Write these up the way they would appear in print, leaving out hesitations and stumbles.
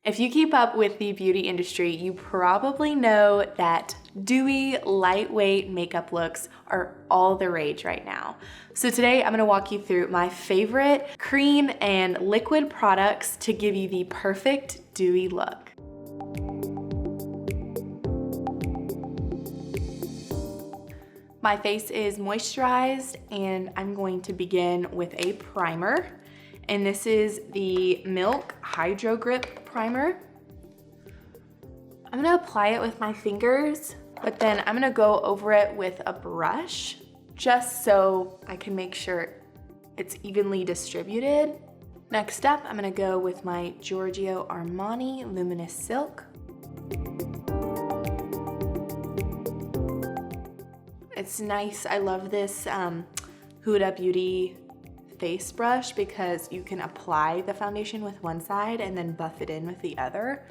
If you keep up with the beauty industry, you probably know that dewy, lightweight makeup looks are all the rage right now. So today I'm gonna walk you through my favorite cream and liquid products to give you the perfect dewy look. My face is moisturized and I'm going to begin with a primer. And this is the Milk Hydro Grip Primer. I'm gonna apply it with my fingers, but then I'm gonna go over it with a brush just so I can make sure it's evenly distributed. Next up, I'm gonna go with my Giorgio Armani Luminous Silk. It's nice, I love this Huda Beauty face brush because you can apply the foundation with one side and then buff it in with the other.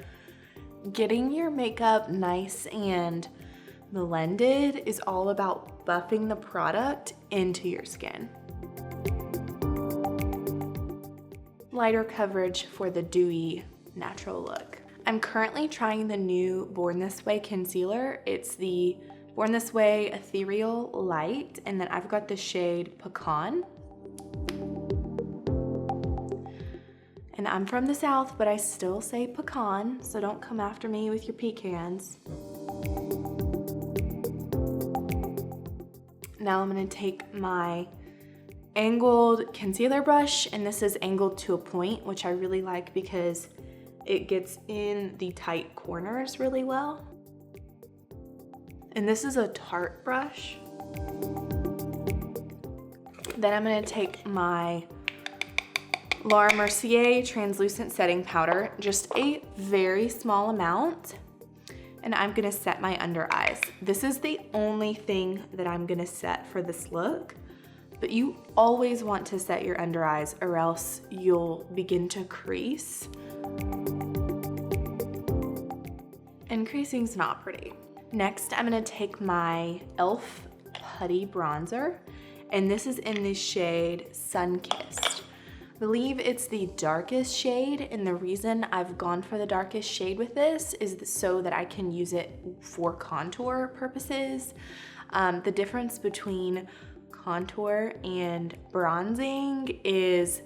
Getting your makeup nice and blended is all about buffing the product into your skin. Lighter coverage for the dewy natural look. I'm currently trying the new Born This Way concealer. It's the Born This Way Ethereal Light, and then I've got the shade Pecan. And I'm from the South, but I still say pecan, so don't come after me with your pecans. Now I'm gonna take my angled concealer brush, and this is angled to a point, which I really like because it gets in the tight corners really well. And this is a Tarte brush. Then I'm gonna take my Laura Mercier translucent setting powder, just a very small amount, and I'm gonna set my under eyes. This is the only thing that I'm gonna set for this look, but you always want to set your under eyes or else you'll begin to crease. And creasing's not pretty. Next, I'm gonna take my e.l.f. Putty Bronzer, and this is in the shade Sunkissed. I believe it's the darkest shade, and the reason I've gone for the darkest shade with this is so that I can use it for contour purposes. The difference between contour and bronzing is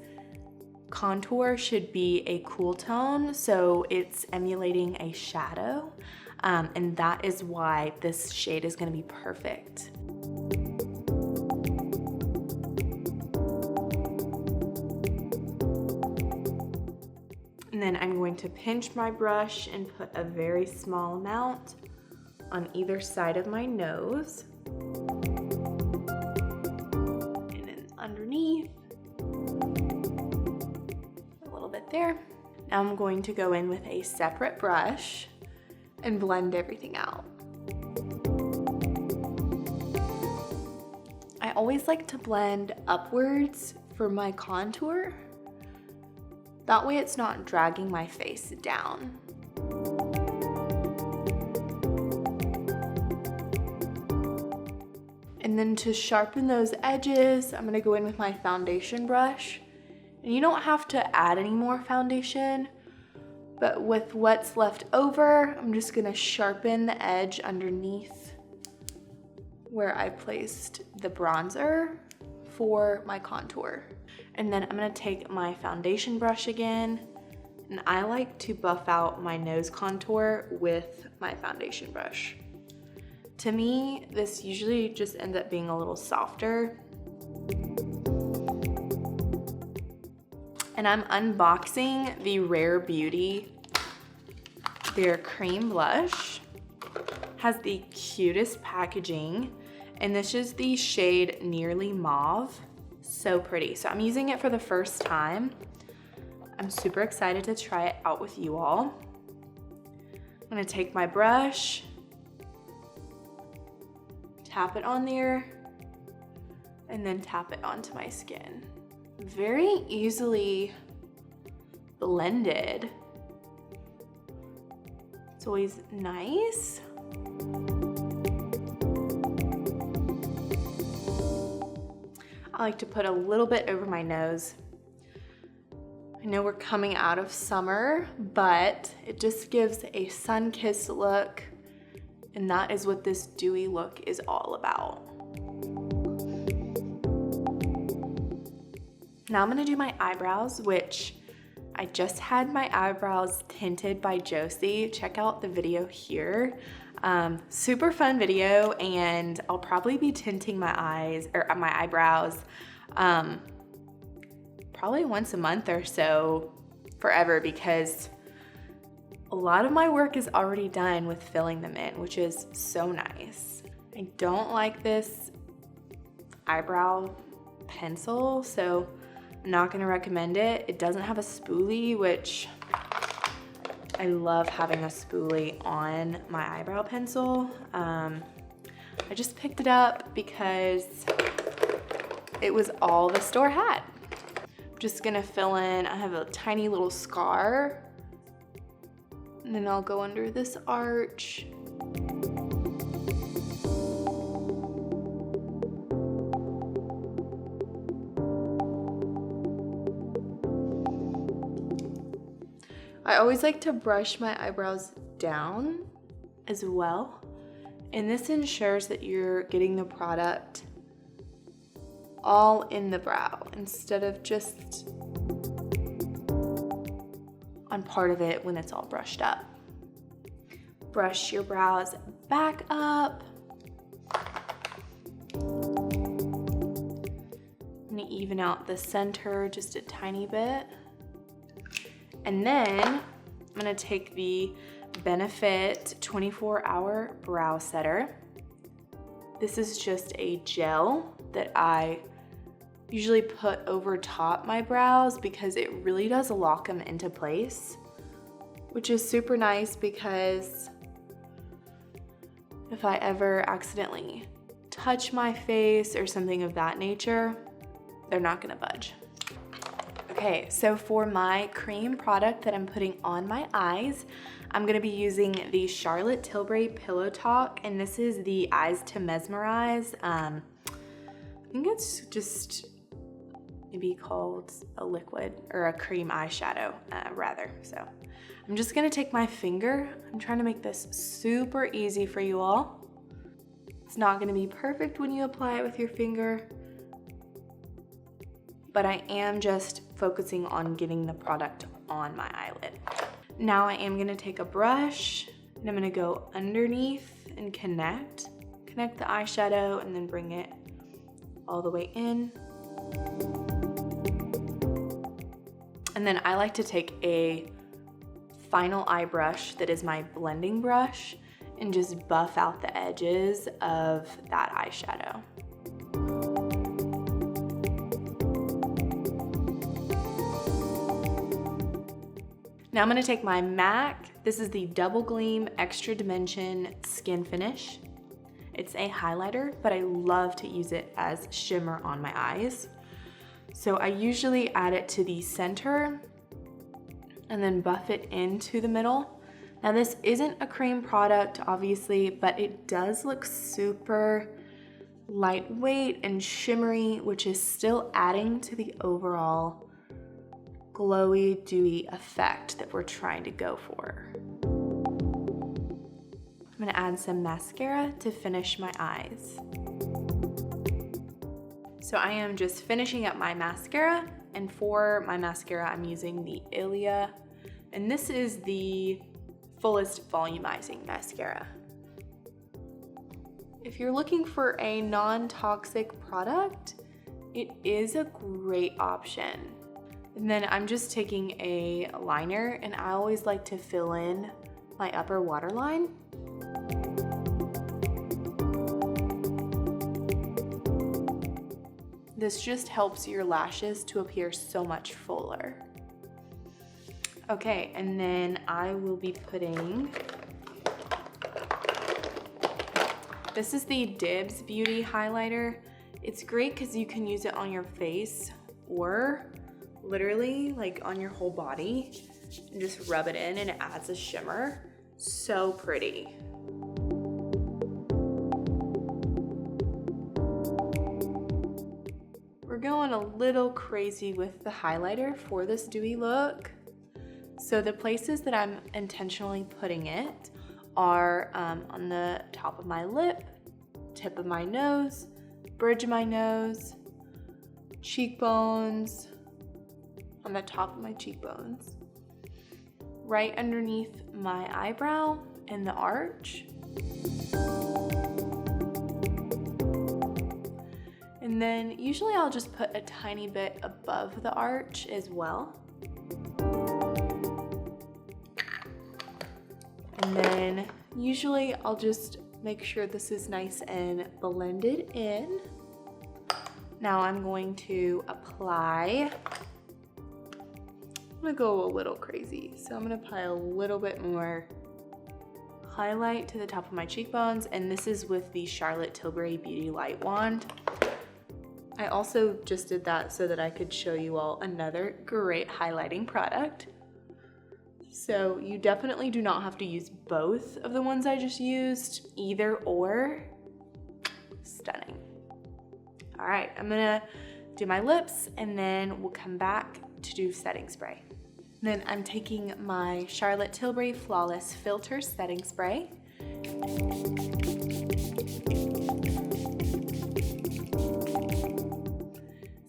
contour should be a cool tone, so it's emulating a shadow, and that is why this shade is gonna be perfect. And then I'm going to pinch my brush and put a very small amount on either side of my nose. And then underneath, a little bit there. Now I'm going to go in with a separate brush and blend everything out. I always like to blend upwards for my contour. That way it's not dragging my face down. And then to sharpen those edges, I'm gonna go in with my foundation brush. And you don't have to add any more foundation, but with what's left over, I'm just gonna sharpen the edge underneath where I placed the bronzer for my contour. And then I'm gonna take my foundation brush again, and I like to buff out my nose contour with my foundation brush. To me, this usually just ends up being a little softer. And I'm unboxing the Rare Beauty, their cream blush. Has the cutest packaging, and this is the shade Nearly Mauve. So pretty. So I'm using it for the first time. I'm super excited to try it out with you all. I'm gonna take my brush, tap it on there, and then tap it onto my skin. Very easily blended. It's always nice. I like to put a little bit over my nose. I know we're coming out of summer, but it just gives a sun-kissed look, and that is what this dewy look is all about. Now I'm gonna do my eyebrows, which I just had my eyebrows tinted by Josie. Check out the video here. Super fun video, and I'll probably be tinting my eyes or my eyebrows probably once a month or so forever, because a lot of my work is already done with filling them in, which is so nice. I don't like this eyebrow pencil, so I'm not gonna recommend it. It doesn't have a spoolie, which I love having a spoolie on my eyebrow pencil. I just picked it up because it was all the store had. I'm just gonna fill in, I have a tiny little scar, and then I'll go under this arch. I always like to brush my eyebrows down as well, and this ensures that you're getting the product all in the brow instead of just on part of it when it's all brushed up. Brush your brows back up. I'm gonna even out the center just a tiny bit. And then I'm gonna take the Benefit 24-Hour Brow Setter. This is just a gel that I usually put over top my brows because it really does lock them into place, which is super nice because if I ever accidentally touch my face or something of that nature, they're not gonna budge. Okay, so for my cream product that I'm putting on my eyes, I'm gonna be using the Charlotte Tilbury Pillow Talk, and this is the Eyes to Mesmerize. I think it's just maybe called a liquid or a cream eyeshadow, rather. So I'm just gonna take my finger. I'm trying to make this super easy for you all. It's not gonna be perfect when you apply it with your finger, but I am just focusing on getting the product on my eyelid. Now I am gonna take a brush and I'm gonna go underneath and connect the eyeshadow and then bring it all the way in. And then I like to take a final eye brush that is my blending brush and just buff out the edges of that eyeshadow. Now I'm gonna take my MAC. This is the Double Gleam Extra Dimension Skin Finish. It's a highlighter, but I love to use it as shimmer on my eyes. So I usually add it to the center and then buff it into the middle. Now this isn't a cream product, obviously, but it does look super lightweight and shimmery, which is still adding to the overall glowy, dewy effect that we're trying to go for. I'm gonna add some mascara to finish my eyes. So I am just finishing up my mascara, and for my mascara, I'm using the Ilia, and this is the fullest volumizing mascara. If you're looking for a non-toxic product, it is a great option. And then I'm just taking a liner, and I always like to fill in my upper waterline. This just helps your lashes to appear so much fuller. Okay, and then I will be putting, this is the Dibs Beauty highlighter. It's great because you can use it on your face or literally like on your whole body and just rub it in, and it adds a shimmer. So pretty. We're going a little crazy with the highlighter for this dewy look. So the places that I'm intentionally putting it are on the top of my lip, tip of my nose, bridge of my nose, cheekbones, on the top of my cheekbones, right underneath my eyebrow and the arch. And then usually I'll just put a tiny bit above the arch as well. And then usually I'll just make sure this is nice and blended in. Now I'm going to apply, I'm gonna go a little crazy. So I'm gonna apply a little bit more highlight to the top of my cheekbones, and this is with the Charlotte Tilbury Beauty Light Wand. I also just did that so that I could show you all another great highlighting product. So you definitely do not have to use both of the ones I just used, either or. Stunning. All right, I'm gonna do my lips and then we'll come back to do setting spray. Then I'm taking my Charlotte Tilbury Flawless Filter Setting Spray.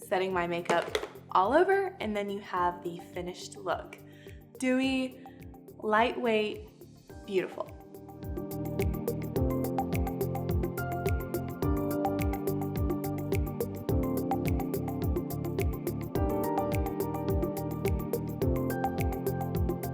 Setting my makeup all over, and then you have the finished look. Dewy, lightweight, beautiful.